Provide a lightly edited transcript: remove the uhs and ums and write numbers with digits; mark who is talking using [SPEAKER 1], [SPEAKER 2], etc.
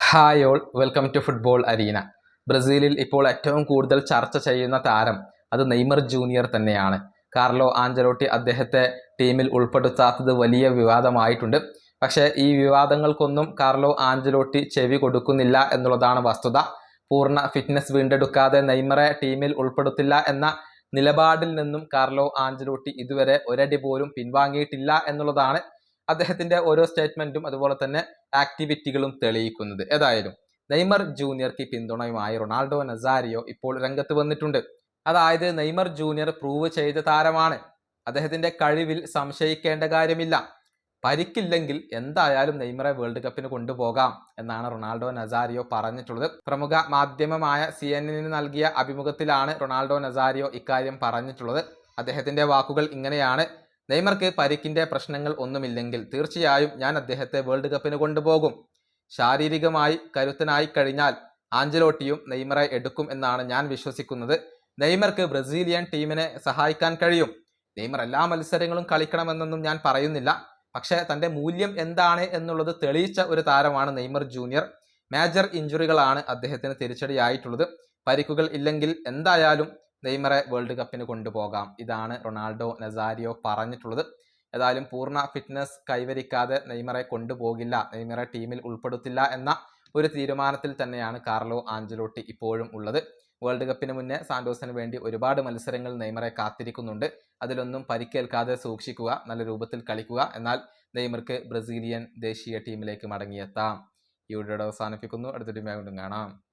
[SPEAKER 1] Hi all, welcome to football arena. ബ്രസീലിൽ ഇപ്പോൾ ഏറ്റവും കൂടുതൽ ചർച്ച ചെയ്യുന്ന താരം അത് നെയ്മർ ജൂനിയർ തന്നെയാണ്. കാർലോ ആഞ്ചലോട്ടി അദ്ദേഹത്തെ ടീമിൽ ഉൾപ്പെടുത്താത്തത് വലിയ വിവാദമായിട്ടുണ്ട്. പക്ഷേ ഈ വിവാദങ്ങൾക്കൊന്നും കാർലോ ആഞ്ചലോട്ടി ചെവി കൊടുക്കുന്നില്ല എന്നുള്ളതാണ് വസ്തുത. പൂർണ്ണ ഫിറ്റ്നസ് വീണ്ടെടുക്കാതെ നെയ്മറെ ടീമിൽ ഉൾപ്പെടുത്തില്ല എന്ന നിലപാടിൽ നിന്നും കാർലോ ആഞ്ചലോട്ടി ഇതുവരെ ഒരടി പോലും പിൻവാങ്ങിയിട്ടില്ല എന്നുള്ളതാണ് അദ്ദേഹത്തിന്റെ ഓരോ സ്റ്റേറ്റ്മെന്റും അതുപോലെ തന്നെ ആക്ടിവിറ്റികളും തെളിയിക്കുന്നത്. ഏതായാലും നെയ്മർ ജൂനിയർക്ക് പിന്തുണയുമായി റൊണാൾഡോ നസാരിയോ ഇപ്പോൾ രംഗത്ത് വന്നിട്ടുണ്ട്. അതായത് നെയ്മർ ജൂനിയർ പ്രൂവ് ചെയ്ത താരമാണ്. അദ്ദേഹത്തിന്റെ കഴിവിൽ സംശയിക്കേണ്ട കാര്യമില്ല. പരിക്കില്ലെങ്കിൽ എന്തായാലും നെയ്മറെ വേൾഡ് കപ്പിന് കൊണ്ടുപോകാം എന്നാണ് റൊണാൾഡോ നസാരിയോ പറഞ്ഞിട്ടുള്ളത്. പ്രമുഖ മാധ്യമമായ CNN നൽകിയ അഭിമുഖത്തിലാണ് റൊണാൾഡോ നസാരിയോ ഇക്കാര്യം പറഞ്ഞിട്ടുള്ളത്. അദ്ദേഹത്തിന്റെ വാക്കുകൾ ഇങ്ങനെയാണ്: നെയ്മർക്ക് പരിക്കിന്റെ പ്രശ്നങ്ങൾ ഒന്നുമില്ലെങ്കിൽ തീർച്ചയായും ഞാൻ അദ്ദേഹത്തെ വേൾഡ് കപ്പിന് കൊണ്ടുപോകും. ശാരീരികമായി കരുത്തനായി കഴിഞ്ഞാൽ ആഞ്ചലോട്ടിയും നെയ്മറെ എടുക്കും എന്നാണ് ഞാൻ വിശ്വസിക്കുന്നത്. നെയ്മർക്ക് ബ്രസീലിയൻ ടീമിനെ സഹായിക്കാൻ കഴിയും. നെയ്മർ എല്ലാ മത്സരങ്ങളും കളിക്കണമെന്നൊന്നും ഞാൻ പറയുന്നില്ല. പക്ഷേ തൻ്റെ മൂല്യം എന്താണ് എന്നുള്ളത് തെളിയിച്ച ഒരു താരമാണ് നെയ്മർ ജൂനിയർ. മേജർ ഇഞ്ചുറികളാണ് അദ്ദേഹത്തിന് തിരിച്ചടിയായിട്ടുള്ളത്. പരിക്കുകൾ ഇല്ലെങ്കിൽ എന്തായാലും നെയ്മറെ വേൾഡ് കപ്പിന് കൊണ്ടുപോകാം. ഇതാണ് റൊണാൾഡോ നസാരിയോ പറഞ്ഞിട്ടുള്ളത്. ഏതായാലും പൂർണ്ണ ഫിറ്റ്നസ് കൈവരിക്കാതെ നെയ്മറെ കൊണ്ടുപോകില്ല, നെയ്മറെ ടീമിൽ ഉൾപ്പെടുത്തില്ല എന്ന ഒരു തീരുമാനത്തിൽ തന്നെയാണ് കാർലോ ആഞ്ചലോട്ടി ഇപ്പോഴും ഉള്ളത്. വേൾഡ് കപ്പിന് മുന്നേ സാന്റോസിന് വേണ്ടി ഒരുപാട് മത്സരങ്ങൾ നെയ്മറെ കാത്തിരിക്കുന്നുണ്ട്. അതിലൊന്നും പരിക്കേൽക്കാതെ സൂക്ഷിക്കുക, നല്ല രൂപത്തിൽ കളിക്കുക. എന്നാൽ നെയ്മർക്ക് ബ്രസീലിയൻ ദേശീയ ടീമിലേക്ക് മടങ്ങിയെത്താം. ഈ വീഡിയോ അവസാനിപ്പിക്കുന്നു. അടുത്ത ടീമായി വീണ്ടും കാണാം.